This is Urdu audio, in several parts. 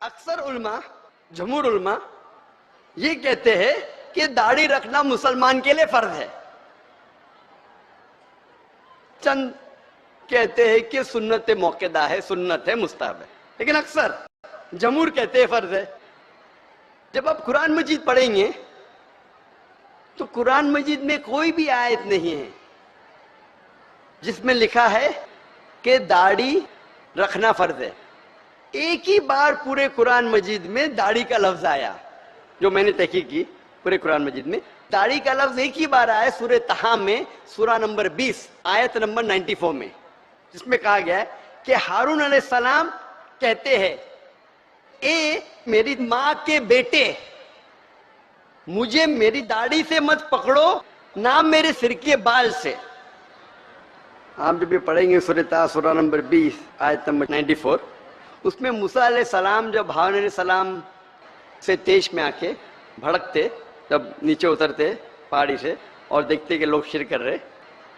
اکثر علماء، جمہور علماء یہ کہتے ہیں کہ داڑھی رکھنا مسلمان کے لیے فرض ہے، چند کہتے ہیں کہ سنت موقدہ ہے، سنت ہے، مستحب ہے، لیکن اکثر جمہور کہتے ہیں فرض ہے۔ جب آپ قرآن مجید پڑھیں گے تو قرآن مجید میں کوئی بھی آیت نہیں ہے جس میں لکھا ہے کہ داڑھی رکھنا فرض ہے۔ ایک ہی بار پورے قرآن مجید میں داڑھی کا لفظ آیا، جو میں نے تحقیق کی، پورے قرآن مجید میں داڑھی کا لفظ ایک ہی بار آیا، سورہ طہ میں، سورہ نمبر 20 آیت نمبر 94 میں، جس میں کہا گیا ہے کہ ہارون علیہ السلام کہتے ہیں، اے میری ماں کے بیٹے، مجھے میری داڑھی سے مت پکڑو، نہ میرے سر کے بال سے۔ آپ جب یہ پڑھیں گے سورہ طہ سورہ نمبر 20 آیت نمبر 94، اس میں موسیٰ علیہ السلام جب ہارون علیہ السلام سے تیش میں آ کے بھڑکتے، جب نیچے اترتے پہاڑی سے اور دیکھتے کہ لوگ شرک کر رہے،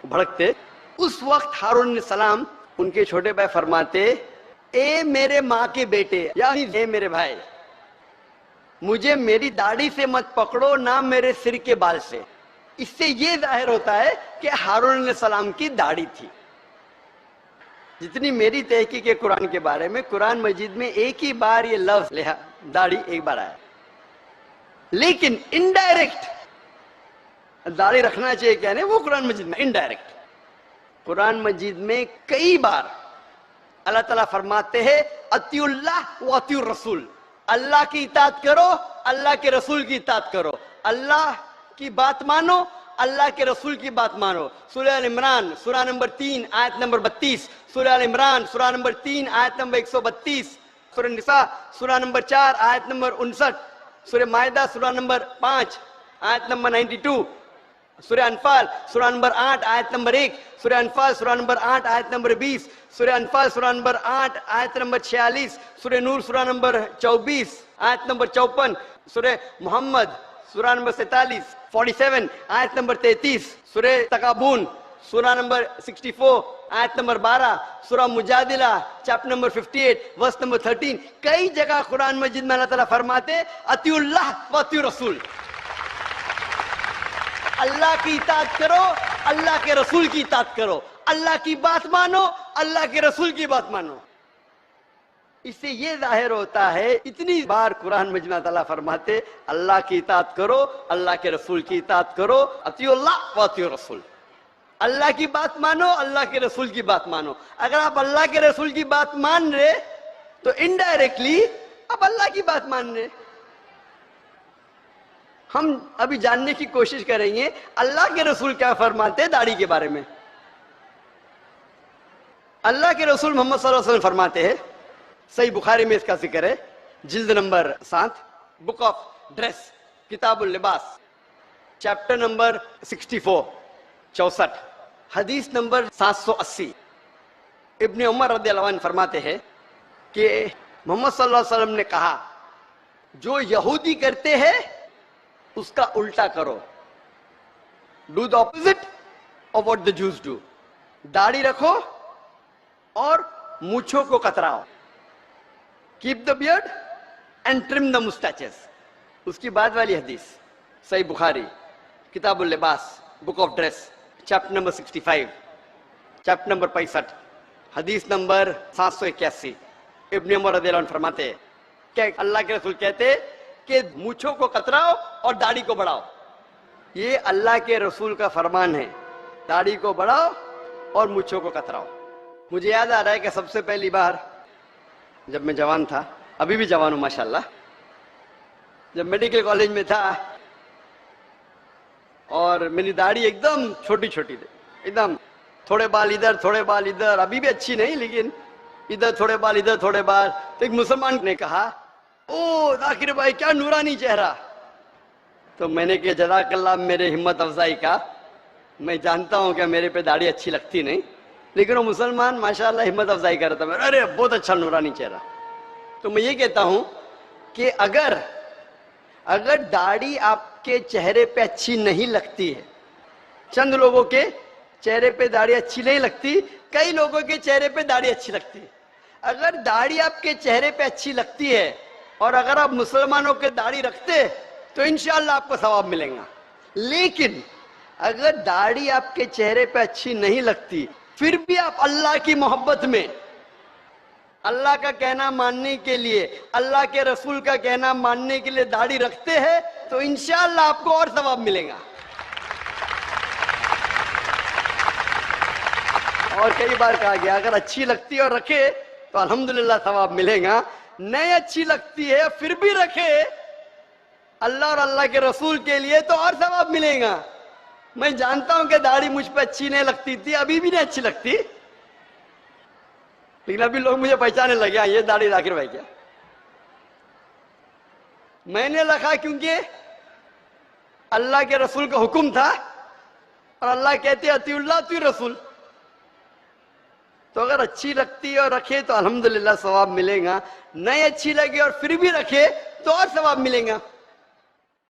بھڑکتے، اس وقت ہارون علیہ السلام ان کے چھوٹے بھائی فرماتے، اے میرے ماں کے بیٹے، یعنی اے میرے بھائی، مجھے میری داڑھی سے مت پکڑو، نہ میرے سر کے بال سے۔ اس سے یہ ظاہر ہوتا ہے کہ ہارون علیہ السلام کی داڑھی تھی۔ جتنی میری تحقیق ہے قرآن کے بارے میں، قرآن مجید میں ایک ہی بار یہ لفظ داڑھی ایک بار آیا، لیکن انڈائریکٹ داڑھی رکھنا چاہیے کہنے وہ قرآن مجید میں انڈائریکٹ، قرآن مجید میں کئی بار اللہ تعالیٰ فرماتے ہیں اطیعوا اللہ و اطیعوا الرسول، اللہ کی اطاعت کرو، اللہ کے رسول کی اطاعت کرو، اللہ کی بات مانو، اللہ کے رسول کی بات مانو۔ سورہ ال عمران سورہ نمبر 3 آیت نمبر 32، سورہ ال عمران سورہ نمبر 3 آیت نمبر 132، سورہ نساء سورہ نمبر 4 آیت نمبر 59، سورہ مائدہ سورہ نمبر 5 آیت نمبر 92، سورہ انفال سورہ نمبر 8 آیت نمبر 1، سورہ انفال سورہ نمبر 8 آیت نمبر 20، سورہ انفال سورہ نمبر 8 آیت نمبر 46، سورہ نور سورہ نمبر 24 آیت نمبر 54، سورہ محمد سورہ نمبر 47 آیت نمبر 33، سورہ تغابن سورہ نمبر 64 آیت نمبر 12، سورہ مجادلہ چیپٹر نمبر 58 ورس نمبر 13۔ کئی جگہ قرآن مجید میں اللہ تعالیٰ فرماتے اطیعوا اللہ و اطیعوا الرسول، اللہ کی اطاعت کرو، اللہ کے رسول کی اطاعت کرو، اللہ کی بات مانو، اللہ کے رسول کی بات مانو۔ اس سے یہ ظاہر ہوتا ہے، اتنی بار قرآن مجید میں تعالیٰ فرماتے اللہ کی اطاعت کرو، اللہ کے رسول کی اطاعت کرو، اطیعوا اللہ و اطیعوا الرسول، اللہ کی بات مانو، اللہ کے رسول کی بات مانو۔ اگر آپ اللہ کے رسول کی بات مان رہے تو انڈائریکٹلی آپ اللہ کی بات مان رہے۔ ہم ابھی جاننے کی کوشش کریں گے اللہ کے رسول کیا فرماتے ہیں داڑھی کے بارے میں۔ اللہ کے رسول محمد صلی اللہ علیہ وسلم فرماتے ہیں، صحیح بخاری میں اس کا ذکر ہے، جلد نمبر 7 بک آف ڈریس کتاب اللباس چیپٹر نمبر 64 حدیث نمبر 780، ابن عمر رضی اللہ عنہ فرماتے ہیں کہ محمد صلی اللہ علیہ وسلم نے کہا، جو یہودی کرتے ہیں اس کا الٹا کرو، do the opposite of what the Jews do, داڑھی رکھو اور مونچھوں کو کتراؤ، keep the beard and trim the moustaches. اس کی بعد والی حدیث صحیح بخاری کتاب اللباس book of dress chapter number 65 chapter number 65 حدیث نمبر 781، ابن عمر رضی اللہ عنہ فرماتے ہیں کہ اللہ کے رسول کہتے کہ مونچھوں کو کتراؤ اور داڑھی کو بڑھاؤ۔ یہ اللہ کے رسول کا فرمان ہے، داڑھی کو بڑھاؤ اور مونچھوں کو کتراؤ۔ مجھے یاد آ رہا ہے کہ سب سے پہلی بار جب میں جوان تھا، ابھی بھی جوان ہوں ماشاءاللہ، جب میڈیکل کالج میں تھا اور میری داڑھی ایک دم چھوٹی چھوٹی تھی، ایک دم تھوڑے بال ادھر تھوڑے بال ادھر، ابھی بھی اچھی نہیں لیکن ادھر تھوڑے بال ادھر تھوڑے بال۔ تو ایک مسلمان نے کہا، او ذاکر بھائی کیا نورانی چہرہ۔ تو میں نے کہا جزاک اللہ میرے ہمت افزائی کا، میں جانتا ہوں کہ میرے پہ داڑھی اچھی لگتی نہیں، لیکن وہ مسلمان ماشاءاللہ ہمت افزائی کر رہا تھا، ارے بہت اچھا نورانی چہرہ۔ تو میں یہ کہتا ہوں کہ اگر داڑھی آپ کے چہرے پہ اچھی نہیں لگتی ہے، چند لوگوں کے چہرے پہ داڑھی اچھی نہیں لگتی، کئی لوگوں کے چہرے پہ داڑھی اچھی لگتی ہے، اگر داڑھی آپ کے چہرے پہ اچھی لگتی ہے اور اگر آپ مسلمانوں کے داڑھی رکھتے تو انشاءاللہ آپ کو ثواب ملے گا. لیکن اگر داڑھی آپ کے چہرے پہ اچھی نہیں لگتی پھر بھی آپ اللہ کی محبت میں اللہ کا کہنا ماننے کے لیے اللہ کے رسول کا کہنا ماننے کے لیے داڑھی رکھتے ہیں تو انشاءاللہ آپ کو اور ثواب ملے گا. اور کئی بار کہا گیا اگر اچھی لگتی ہے اور رکھے تو الحمدللہ ثواب ملے گا. نہیں اچھی لگتی ہے پھر بھی رکھے اللہ اور اللہ کے رسول کے لیے تو اور ثواب ملے گا. میں جانتا ہوں کہ داڑھی مجھ پہ اچھی نہیں لگتی تھی, ابھی بھی نہیں اچھی لگتی, لیکن ابھی لوگ مجھے پہچانے لگے یہ داڑھی ذاکر بھائی کیا. میں نے رکھا کیونکہ اللہ کے رسول کا حکم تھا اور اللہ کہتے اطیع اللہ اطیع رسول. تو اگر اچھی لگتی ہے اور رکھے تو الحمدللہ ثواب ملے گا, نہیں اچھی لگے اور پھر بھی رکھے تو اور ثواب ملے گا.